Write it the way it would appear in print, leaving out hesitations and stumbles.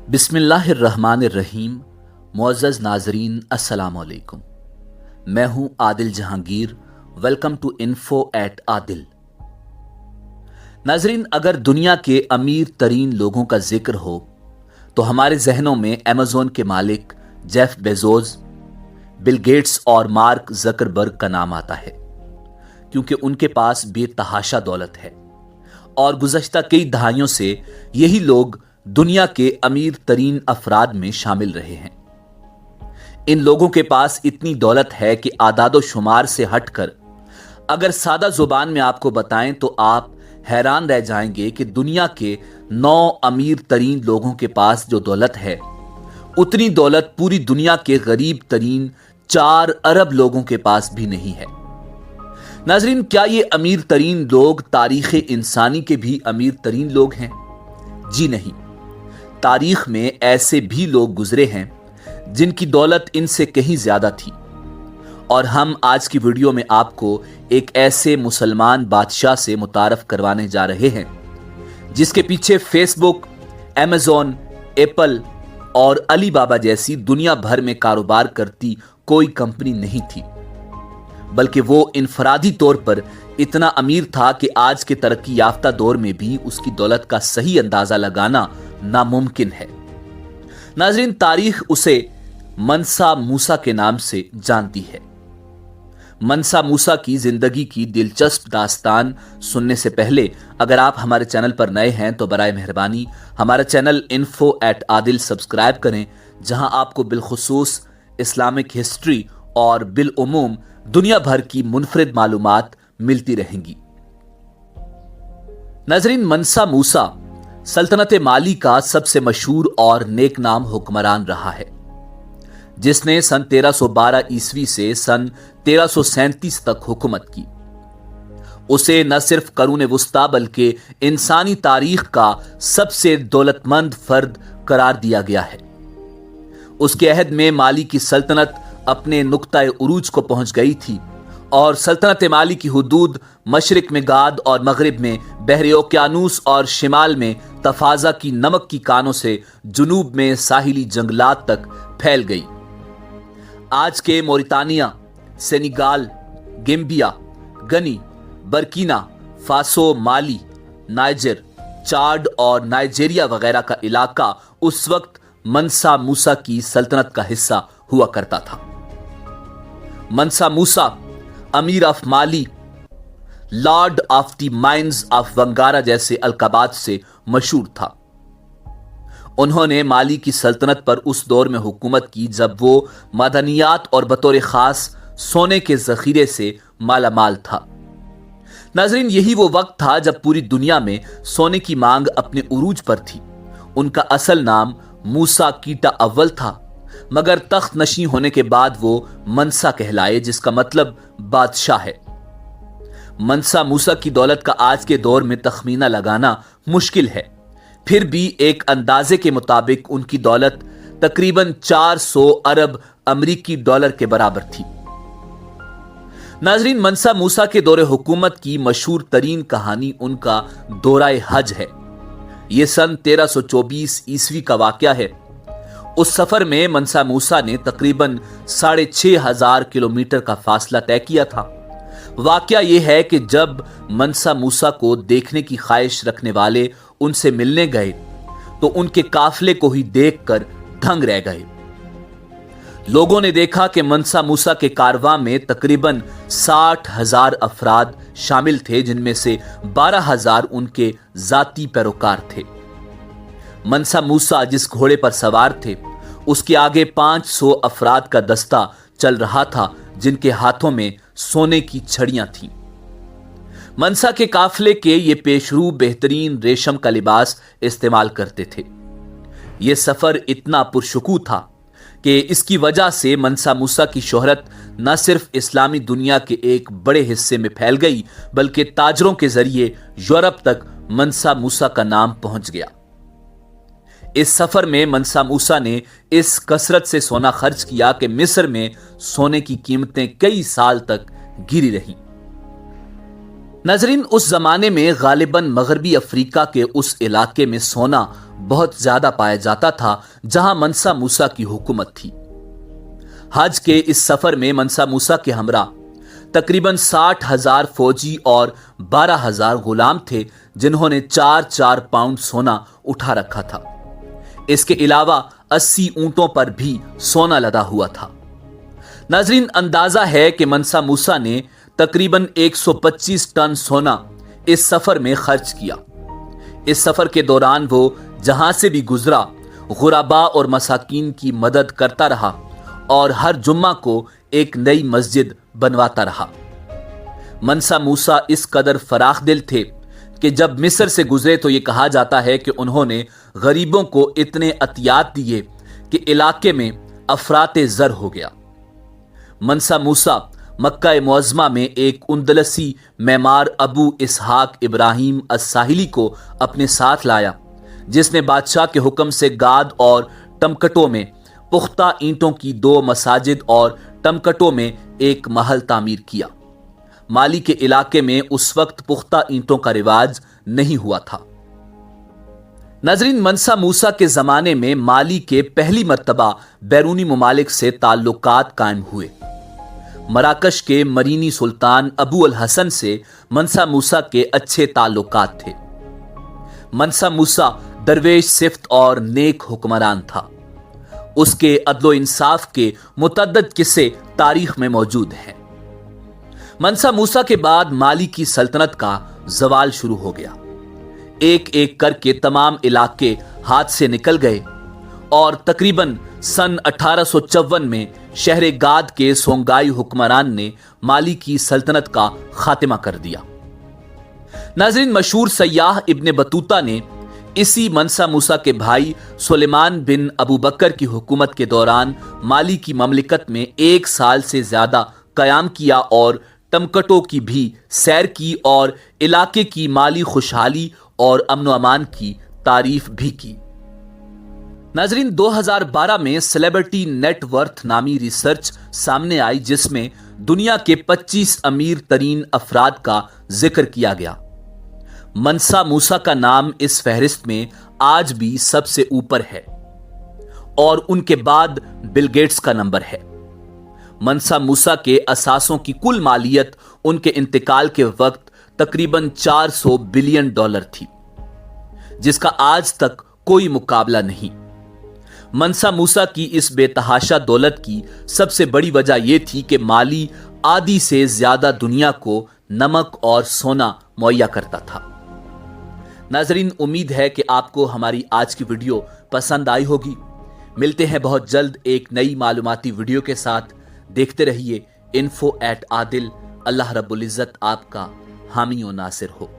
बिस्मिल्लाहिर्रहमानिर्रहीम। मुअज़्ज़ज़ नाज़रीन, अस्सलाम वालेकुम। मैं हूं Adil Jahangir. Welcome to info at Adil. नाज़रीन, अगर दुनिया के अमीर तरीन लोगों का जिक्र हो तो हमारे जहनों में अमेज़न के मालिक जेफ बेजोस, बिल गेट्स और मार्क ज़करबर्ग का नाम आता है, क्योंकि उनके पास बेतहाशा दौलत है और गुज़श्ता कई दहाइयों से यही लोग दुनिया के अमीर तरीन अफराद में शामिल रहे हैं। इन लोगों के पास इतनी दौलत है कि आदादो शुमार से हटकर अगर सादा जुबान में आपको बताएं तो आप हैरान रह जाएंगे कि दुनिया के 9 अमीर तरीन लोगों के पास जो दौलत है, उतनी दौलत पूरी दुनिया के गरीब तरीन 4 अरब लोगों के पास भी नहीं है। नाज़रीन, क्या ये अमीर तरीन लोग तारीख़ इंसानी के भी अमीर तरीन लोग हैं? जी नहीं। तारीख में ऐसे भी लोग गुजरे हैं जिनकी दौलत इनसे कहीं ज्यादा थी, और हम आज की वीडियो में आपको एक ऐसे मुसलमान बादशाह से मुतारफ करवाने जा रहे हैं जिसके पीछे फेसबुक, अमेज़न, एप्पल और अली बाबा जैसी दुनिया भर में कारोबार करती कोई कंपनी नहीं थी, बल्कि वो इनफरादी तौर पर इतना अमीर था कि आज के तरक्की याफ्ता दौर में भी उसकी दौलत का सही अंदाजा लगाना नामुमकिन है। नाज़रीन, तारीख उसे मनसा मूसा के नाम से जानती है। मनसा मूसा की जिंदगी की दिलचस्प दास्तान सुनने से पहले अगर आप हमारे चैनल पर नए हैं तो बराए मेहरबानी हमारा channel info at Adil subscribe करें, जहां आपको बिलखुसूस इस्लामिक हिस्ट्री और बिलउमूम दुनिया भर की मुनफरिद मालूमात मिलती रहेंगी। नाज़रीन, मनसा मूसा सल्तनत माली का सबसे मशहूर और नेक नाम हुक्मरान रहा है, जिसने सन 1312 ईस्वी से सन 1337 तक हुकूमत की। उसे न सिर्फ करूने वुस्ता बल्कि इंसानी तारीख का सबसे दौलतमंद फर्द करार दिया गया है। उसके अहद में माली की सल्तनत अपने नुक्ता उरूज को पहुंच गई थी और सल्तनत माली की हुदूद मशरिक में गाद और मगरिब में बहरे ओकियानूस और शिमाल में तफाजा की नमक की कानों से जुनूब में साहिली जंगलात तक फैल गई। आज के मोरितानिया, सेनेगाल, गेम्बिया, गनी, बर्किना फासो, माली, नाइजर, चाड और नाइजेरिया वगैरह का इलाका उस वक्त मनसा मूसा की सल्तनत का हिस्सा हुआ करता था। मनसा मूसा अमीर of Mali, Lord of the mines of Wangara जैसे अलकाबात से मशहूर था। उन्होंने माली की सल्तनत पर उस दौर में हुकूमत की जब वो मदनियात और बतौर खास सोने के जखीरे से मालामाल था। नाज़रीन, यही वो वक्त था जब पूरी दुनिया में सोने की मांग अपने उरूज पर थी। उनका असल नाम मूसा कीटा अव्वल था, मगर तख्त नशी होने के बाद वो मनसा कहलाए, जिसका मतलब बादशाह है। मनसा मूसा की दौलत का आज के दौर में तखमीना लगाना मुश्किल है, फिर भी एक अंदाजे के मुताबिक उनकी दौलत तकरीबन 400 अरब अमरीकी डॉलर के बराबर थी। नाजरीन, मनसा मूसा के दौरे हुकूमत की मशहूर तरीन कहानी उनका दौराए हज है। यह सन 1324 ईस्वी का वाकया है। उस सफर में मनसा मूसा ने तकरीबन 6500 किलोमीटर का फासला तय किया था। वाकया यह है कि जब मनसा मूसा को देखने की ख्वाहिश रखने वाले उनसे मिलने गए तो उनके काफले को ही देखकर दंग रह गए। लोगों ने देखा कि मनसा मूसा के कारवां में तकरीबन 60,000 अफराद शामिल थे, जिनमें से 12,000 उनके जाती पैरोकार थे। मनसा मूसा जिस घोड़े पर सवार थे उसके आगे 500 अफराद का दस्ता चल रहा था, जिनके हाथों में सोने की छड़ियां थीं। मनसा के काफले के ये पेशरू बेहतरीन रेशम का लिबास इस्तेमाल करते थे। यह सफर इतना पुरशुकू था कि इसकी वजह से मनसा मूसा की शोहरत न सिर्फ इस्लामी दुनिया के एक बड़े हिस्से में फैल गई, बल्कि ताजरों के जरिए यूरोप तक मनसा मूसा का नाम पहुंच गया। इस सफर में मनसा मूसा ने इस कसरत से सोना खर्च किया कि मिस्र में सोने की कीमतें कई साल तक गिरी रहीं। नाजरीन, उस जमाने में गालिबन मगरबी अफ्रीका के उस इलाके में सोना बहुत ज्यादा पाया जाता था जहां मनसा मूसा की हुकूमत थी। हज के इस सफर में मनसा मूसा के हमरा तकरीबन 60,000 फौजी और 12,000 गुलाम थे जिन्होंने 4-4 पाउंड सोना उठा रखा था। इसके अलावा 80 ऊंटों पर भी सोना लदा हुआ था। नाजरीन, अंदाजा है कि मनसा मूसा ने तकरीबन 125 टन सोना इस सफर में खर्च किया। इस सफर के दौरान वो जहां से भी गुजरा गुराबा और मसाकीन की मदद करता रहा और हर जुम्मा को एक नई मस्जिद बनवाता रहा। मनसा मूसा इस कदर फराख दिल थे कि जब मिस्र से गुजरे तो ये कहा जाता है कि उन्होंने गरीबों को इतने अतियात दिए कि इलाके में अफराते ज़र हो गया। मनसा मूसा मक्का मुअज़्ज़मा में एक उंदलसी मेमार अबू इसहाक इब्राहिम अस्साहिली को अपने साथ लाया, जिसने बादशाह के हुक्म से गाद और टमकटो में पुख्ता ईंटों की 2 मसाजिद और टमकटो में एक महल तामीर किया। माली के इलाके में उस वक्त पुख्ता ईंटों का रिवाज नहीं हुआ था। नाजरीन, मनसा मूसा के जमाने में माली के पहली मर्तबा बैरूनी ममालिक से ताल्लुकात कायम हुए। मराकश के मरीनी सुल्तान अबू अल हसन से मनसा मूसा के अच्छे ताल्लुकात थे। मनसा मूसा दरवेश सिफ्त और नेक हुक्मरान था। उसके अदलो इंसाफ के मुतअद्दिद किस्से तारीख में मौजूद हैं। मनसा मूसा के बाद माली की सल्तनत का जवाल शुरू हो गया। एक एक करके तमाम इलाके हाथ से निकल गए और तकरीबन सन 1854 में शहर गाद के सोंगाई हुक्मरान ने माली की सल्तनत का खात्मा कर दिया। नाज़रीन, मशहूर सयाह इब्ने बतूता ने इसी मनसा मूसा के भाई सुलेमान बिन अबू बकर की हुकूमत के दौरान माली की ममलिकत में 1 साल से ज्यादा कयाम किया और टमकटो की भी सैर की और इलाके की माली खुशहाली और अमन अमान की तारीफ भी की। नाजरीन, 2012 में सेलिब्रिटी नेटवर्थ नामी रिसर्च सामने आई जिसमें दुनिया के 25 अमीर तरीन अफराद का जिक्र किया गया। मनसा मूसा का नाम इस फहरिस्त में आज भी सबसे ऊपर है और उनके बाद बिल गेट्स का नंबर है। मनसा मूसा के असासों की कुल मालियत उनके इंतकाल के वक्त तकरीबन $400 बिलियन थी, जिसका आज तक कोई मुकाबला नहीं। मनसा मूसा की इस बेतहाशा दौलत की सबसे बड़ी वजह यह थी कि माली आधी से ज्यादा दुनिया को नमक और सोना मुहैया करता था। नाजरीन, उम्मीद है कि आपको हमारी आज की वीडियो पसंद आई होगी। मिलते हैं बहुत जल्द एक नई मालूमाती वीडियो के साथ। देखते रहिए info@adil। अल्लाह रब्बुल इज़्ज़त आपका हामी और नासिर हो।